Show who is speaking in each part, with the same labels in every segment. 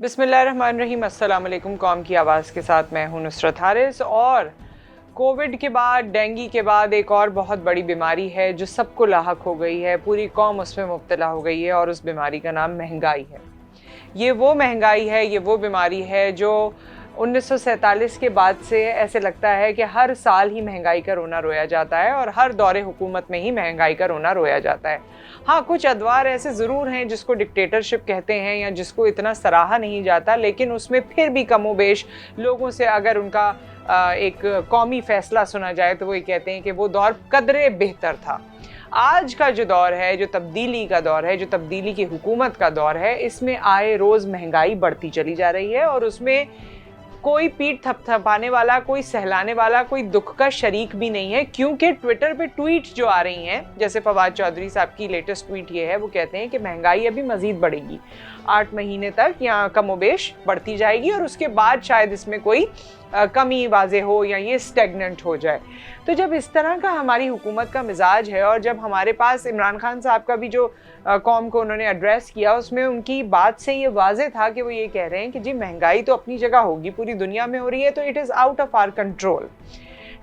Speaker 1: बिस्मिल्लाहिर्रहमानिर्रहीम। अस्सलाम वालेकुम। कौम की आवाज़ के साथ मैं हूं नुसरत हारिस। और कोविड के बाद, डेंगू के बाद एक और बहुत बड़ी बीमारी है जो सबको लाहक हो गई है, पूरी कौम उसमें मुब्तला हो गई है और उस बीमारी का नाम महंगाई है। ये वो महंगाई है, ये वो बीमारी है जो 1947 के बाद से ऐसे लगता है कि हर साल ही महंगाई का रोना रोया जाता है और हर दौरे हुकूमत में ही महंगाई का रोना रोया जाता है। हाँ, कुछ अदवार ऐसे ज़रूर हैं जिसको डिक्टेटरशिप कहते हैं या जिसको इतना सराहा नहीं जाता, लेकिन उसमें फिर भी कमोबेश लोगों से अगर उनका एक कौमी फ़ैसला सुना जाए तो वो ये कहते हैं कि वो दौर कदरे बेहतर था। आज का जो दौर है, जो तब्दीली का दौर है, जो तब्दीली की हुकूमत का दौर है, इसमें आए रोज़ महंगाई बढ़ती चली जा रही है और उसमें कोई पीठ थपथपाने वाला, कोई सहलाने वाला, कोई दुख का शरीक भी नहीं है। क्योंकि ट्विटर पे ट्वीट जो आ रही हैं, जैसे फवाद चौधरी साहब की लेटेस्ट ट्वीट ये है, वो कहते हैं कि महंगाई अभी मज़ीद बढ़ेगी, 8 महीने तक या कमोबेश बढ़ती जाएगी और उसके बाद शायद इसमें कोई कमी वाजे हो या ये स्टेगनेंट हो जाए। तो जब इस तरह का हमारी हुकूमत का मिजाज है और जब हमारे पास इमरान खान साहब का भी जो कौम को उन्होंने एड्रेस किया, उसमें उनकी बात से ये वाजे था कि वो ये कह रहे हैं कि जी महंगाई तो अपनी जगह होगी, पूरी दुनिया में हो रही है, तो it is out of our control.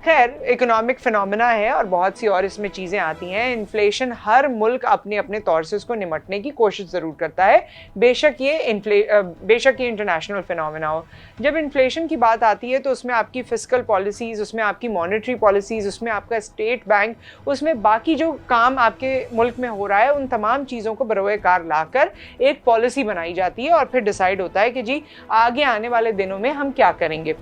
Speaker 1: खैर, इकोनॉमिक फिनोमेना है और बहुत सी और इसमें चीज़ें आती हैं। इन्फ्लेशन, हर मुल्क अपने अपने तौर से उसको निमटने की कोशिश ज़रूर करता है, बेशक ये इंटरनेशनल फिनोमेना हो। जब इन्फ्लेशन की बात आती है तो उसमें आपकी फिस्कल पॉलिसीज़, उसमें आपकी मॉनेटरी पॉलिसीज़, उसमें आपका स्टेट बैंक, उसमें बाकी जो काम आपके मुल्क में हो रहा है, उन तमाम चीज़ों को बरोए कार लाकर एक पॉलिसी बनाई जाती है और फिर डिसाइड होता है कि जी आगे आने वाले दिनों में हम क्या करेंगे।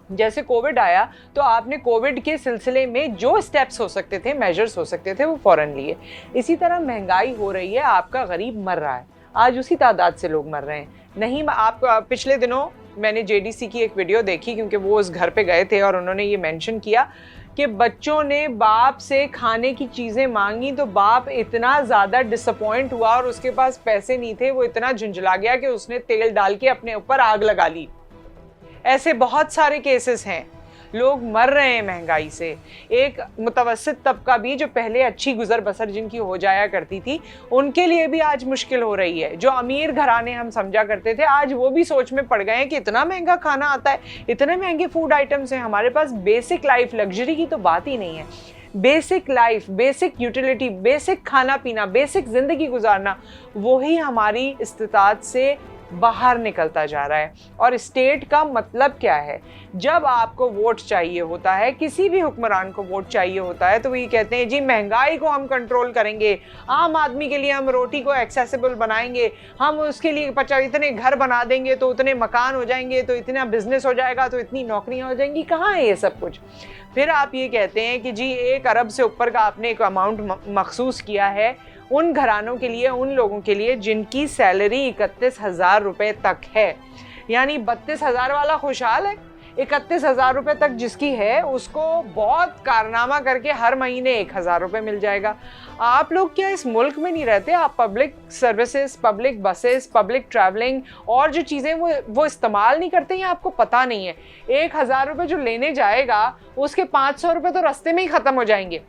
Speaker 1: जैसे कोविड आया तो आपने कोविड के सिलसिले में जो स्टेप्स हो सकते थे, मेजर्स हो सकते थे, वो फ़ौरन लिए। इसी तरह महंगाई हो रही है, आपका गरीब मर रहा है, आज उसी तादाद से लोग मर रहे हैं। नहीं, आप पिछले दिनों मैंने जेडीसी की एक वीडियो देखी, क्योंकि वो उस घर पे गए थे और उन्होंने ये मेंशन किया कि बच्चों ने बाप से खाने की चीज़ें मांगी तो बाप इतना ज़्यादा डिसअपॉइंट हुआ और उसके पास पैसे नहीं थे, वो इतना झुंझला गया कि उसने तेल डाल के अपने ऊपर आग लगा ली। ऐसे बहुत सारे केसेस हैं, लोग मर रहे हैं महंगाई से। एक मुतवस्सित तबका भी जो पहले अच्छी गुजर बसर जिनकी हो जाया करती थी, उनके लिए भी आज मुश्किल हो रही है। जो अमीर घराने हम समझा करते थे, आज वो भी सोच में पड़ गए हैं कि इतना महंगा खाना आता है, इतने महंगे फूड आइटम्स हैं हमारे पास। बेसिक लाइफ, लग्जरी की तो बात ही नहीं है। Basic life, basic utility, basic खाना पीना, बेसिक ज़िंदगी गुजारना, वही हमारी इस्तिताअत से बाहर निकलता जा रहा है। और स्टेट का मतलब क्या है? जब आपको वोट चाहिए होता है, किसी भी हुक्मरान को वोट चाहिए होता है, तो वो ये कहते हैं जी महंगाई को हम कंट्रोल करेंगे, आम आदमी के लिए हम रोटी को एक्सेसिबल बनाएंगे, हम उसके लिए इतने घर बना देंगे तो उतने मकान हो जाएंगे, तो इतना बिजनेस हो जाएगा, तो इतनी नौकरियां हो जाएंगी। कहाँ है ये सब कुछ? फिर आप ये कहते हैं कि जी 1 अरब से ऊपर का आपने एक अमाउंट मखसूस किया है उन घरानों के लिए, उन लोगों के लिए जिनकी सैलरी 31,000 रुपये तक है। यानी 32,000 वाला खुशहाल है, 31,000 रुपये तक जिसकी है उसको बहुत कारनामा करके हर महीने 1,000 रुपये मिल जाएगा। आप लोग क्या इस मुल्क में नहीं रहते? आप public services, public buses, public travelling और जो चीज़ें वो इस्तेमाल नहीं करते, या आपको पता नहीं है? 1,000 रुपये जो लेने जाएगा उसके 500 रुपये तो रास्ते में ही ख़त्म हो जाएंगे।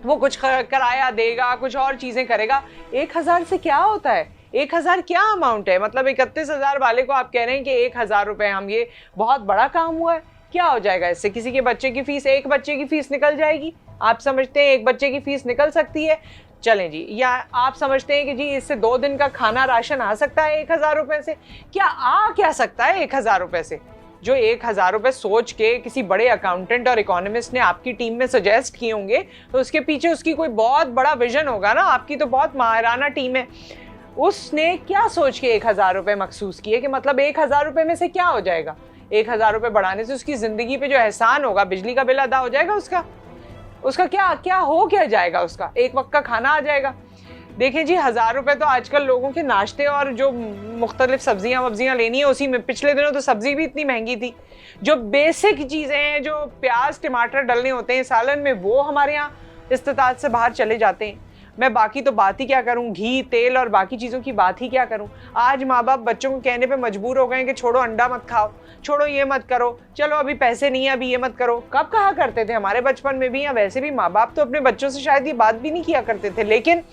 Speaker 1: वो कुछ किराया देगा, कुछ और चीज़ें करेगा। 1,000 से क्या होता है? 1,000 क्या अमाउंट है? मतलब 31,000 वाले को आप कह रहे हैं कि 1,000 रुपये हम, ये बहुत बड़ा काम हुआ है। क्या हो जाएगा इससे? किसी के बच्चे की फ़ीस, एक बच्चे की फ़ीस निकल जाएगी। आप समझते हैं एक बच्चे की फ़ीस निकल सकती है? चलें जी। या आप समझते हैं कि जी इससे 2 दिन का खाना राशन आ सकता है 1,000 रुपये से? क्या सकता है 1,000 रुपये से? जो 1,000 रुपये सोच के किसी बड़े अकाउंटेंट और इकोनॉमिस्ट ने आपकी टीम में सजेस्ट किए होंगे, तो उसके पीछे उसकी कोई बहुत बड़ा विजन होगा ना। आपकी तो बहुत माहिराना टीम है। उसने क्या सोच के 1,000 रुपये मखसूस किए कि मतलब 1,000 रुपये में से क्या हो जाएगा? 1,000 रुपये बढ़ाने से उसकी ज़िंदगी पे जो एहसान होगा, बिजली का बिल अदा हो जाएगा, उसका क्या हो जाएगा? उसका एक वक्त का खाना आ जाएगा। देखें जी, 1,000 रुपये तो आजकल लोगों के नाश्ते और जो मुख्तलिफ सब्जियां वब्जियां लेनी है उसी में, पिछले दिनों तो सब्जी भी इतनी महंगी थी। जो बेसिक चीज़ें हैं, जो प्याज टमाटर डलने होते हैं सालन में, वो हमारे यहाँ इस्तिताअत से बाहर चले जाते हैं। मैं बाकी तो बात ही क्या करूं, घी तेल और बाकी चीज़ों की बात ही क्या करूं। आज माँ बाप बच्चों को कहने पे मजबूर हो गए हैं कि छोड़ो अंडा मत खाओ, छोड़ो ये मत करो, चलो अभी पैसे नहीं है अभी ये मत करो। कब कहा करते थे हमारे बचपन में भी, या वैसे भी माँ बाप तो अपने बच्चों से शायद ये बात भी नहीं किया करते थे। लेकिन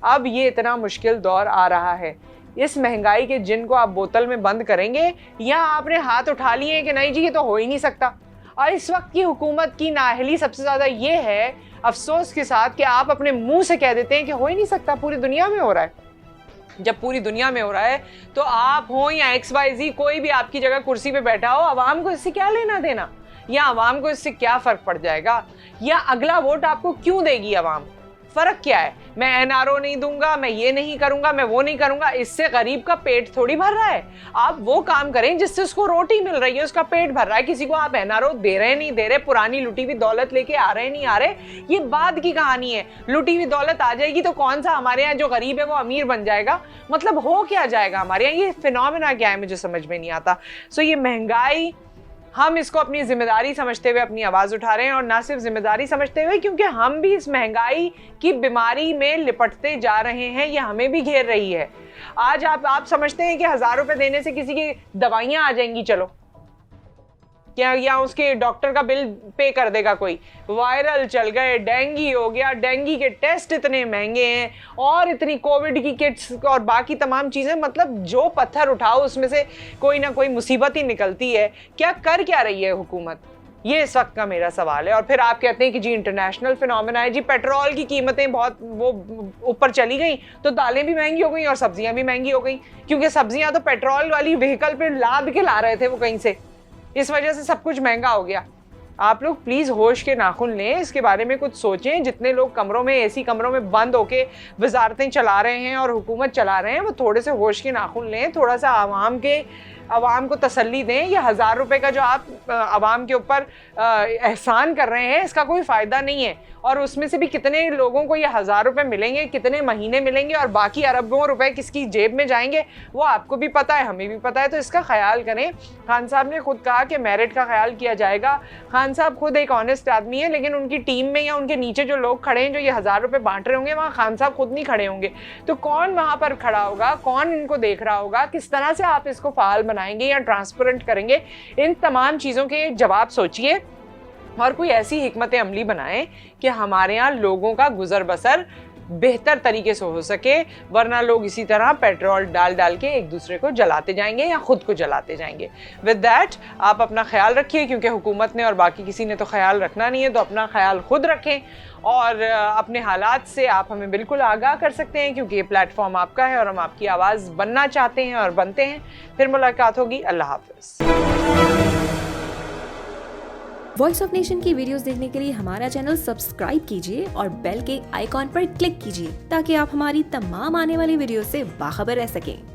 Speaker 1: अब ये इतना मुश्किल दौर आ रहा है इस महंगाई के जिन को आप बोतल में बंद करेंगे, या आपने हाथ उठा लिए कि नहीं जी ये तो हो ही नहीं सकता। और इस वक्त की हुकूमत की नाअहली सबसे ज़्यादा ये है, अफसोस के साथ, कि आप अपने मुंह से कह देते हैं कि हो ही नहीं सकता, पूरी दुनिया में हो रहा है। जब पूरी दुनिया में हो रहा है तो आप हो या XYZ कोई भी आपकी जगह कुर्सी पे बैठा हो, आवाम को इससे क्या लेना देना, या आवाम को इससे क्या फ़र्क पड़ जाएगा, या अगला वोट आपको क्यों देगी आवाम? फ़र्क क्या है? मैं NRO नहीं दूंगा, मैं ये नहीं करूंगा, मैं वो नहीं करूंगा, इससे गरीब का पेट थोड़ी भर रहा है। आप वो काम करें जिससे उसको रोटी मिल रही है, उसका पेट भर रहा है। किसी को आप NRO दे रहे नहीं दे रहे, पुरानी लुटी हुई दौलत लेके आ रहे नहीं आ रहे, ये बाद की कहानी है। लुटी हुई दौलत आ जाएगी तो कौन सा हमारे यहाँ जो गरीब है वो अमीर बन जाएगा? मतलब हो क्या जाएगा हमारे यहाँ? ये फिनोमेना क्या है, मुझे समझ में नहीं आता। सो ये महंगाई, हम इसको अपनी जिम्मेदारी समझते हुए अपनी आवाज़ उठा रहे हैं, और ना सिर्फ जिम्मेदारी समझते हुए, क्योंकि हम भी इस महंगाई की बीमारी में लिपटते जा रहे हैं, ये हमें भी घेर रही है। आज आप समझते हैं कि 1000 रुपए देने से किसी की दवाइयाँ आ जाएंगी, चलो क्या, या उसके डॉक्टर का बिल पे कर देगा कोई? वायरल चल गए, डेंगू हो गया, डेंगू के टेस्ट इतने महंगे हैं, और इतनी कोविड की किट्स और बाकी तमाम चीज़ें, मतलब जो पत्थर उठाओ उसमें से कोई ना कोई मुसीबत ही निकलती है। क्या कर क्या रही है हुकूमत? ये इस वक्त का मेरा सवाल है। और फिर आप कहते हैं कि जी इंटरनेशनल फिनोमेना है, जी पेट्रोल की कीमतें बहुत वो ऊपर चली गई तो दालें भी महंगी हो गई और सब्जियां भी महंगी हो गई, क्योंकि सब्जियां तो पेट्रोल वाली व्हीकल पे लाद के ला रहे थे वो कहीं से, इस वजह से सब कुछ महंगा हो गया। आप लोग प्लीज़ होश के नाखून लें, इसके बारे में कुछ सोचें। जितने लोग कमरों में, एसी कमरों में बंद होके वजारतें चला रहे हैं और हुकूमत चला रहे हैं, वो थोड़े से होश के नाखून लें, थोड़ा सा आवाम को तसल्ली दें। ये 1000 रुपये का जो आप आवाम के ऊपर एहसान कर रहे हैं, इसका कोई फ़ायदा नहीं है। और उसमें से भी कितने लोगों को ये 1000 रुपये मिलेंगे, कितने महीने मिलेंगे, और बाकी अरबों रुपए किसकी जेब में जाएंगे, वो आपको भी पता है, हमें भी पता है। तो इसका ख्याल करें। खान साहब ने खुद कहा कि मेरिट का ख्याल किया जाएगा। खान साहब खुद एक ऑनेस्ट आदमी है, लेकिन उनकी टीम में या उनके नीचे जो लोग खड़े हैं जो ये 1000 रुपये बांट रहे होंगे, वहाँ खान साहब खुद नहीं खड़े होंगे। तो कौन वहाँ पर खड़ा होगा, कौन इनको देख रहा होगा, किस तरह से आप इसको फ़ाल बनाएंगे या ट्रांसपेरेंट करेंगे? इन तमाम चीज़ों के जवाब सोचिए और कोई ऐसी हिकमत अमली बनाएं कि हमारे यहाँ लोगों का गुजर बसर बेहतर तरीके से हो सके, वरना लोग इसी तरह पेट्रोल डाल डाल के एक दूसरे को जलाते जाएंगे या खुद को जलाते जाएंगे। विद दैट आप अपना ख्याल रखिए, क्योंकि हुकूमत ने और बाकी किसी ने तो ख्याल रखना नहीं है, तो अपना ख्याल खुद रखें। और अपने हालात से आप हमें बिल्कुल आगाह कर सकते हैं, क्योंकि ये प्लेटफॉर्म आपका है और हम आपकी आवाज़ बनना चाहते हैं और बनते हैं। फिर मुलाकात होगी। अल्लाह हाफ़िज़।
Speaker 2: वॉइस ऑफ नेशन की वीडियोस देखने के लिए हमारा चैनल सब्सक्राइब कीजिए और बेल के आइकॉन पर क्लिक कीजिए, ताकि आप हमारी तमाम आने वाली वीडियो से बाखबर रह सकें।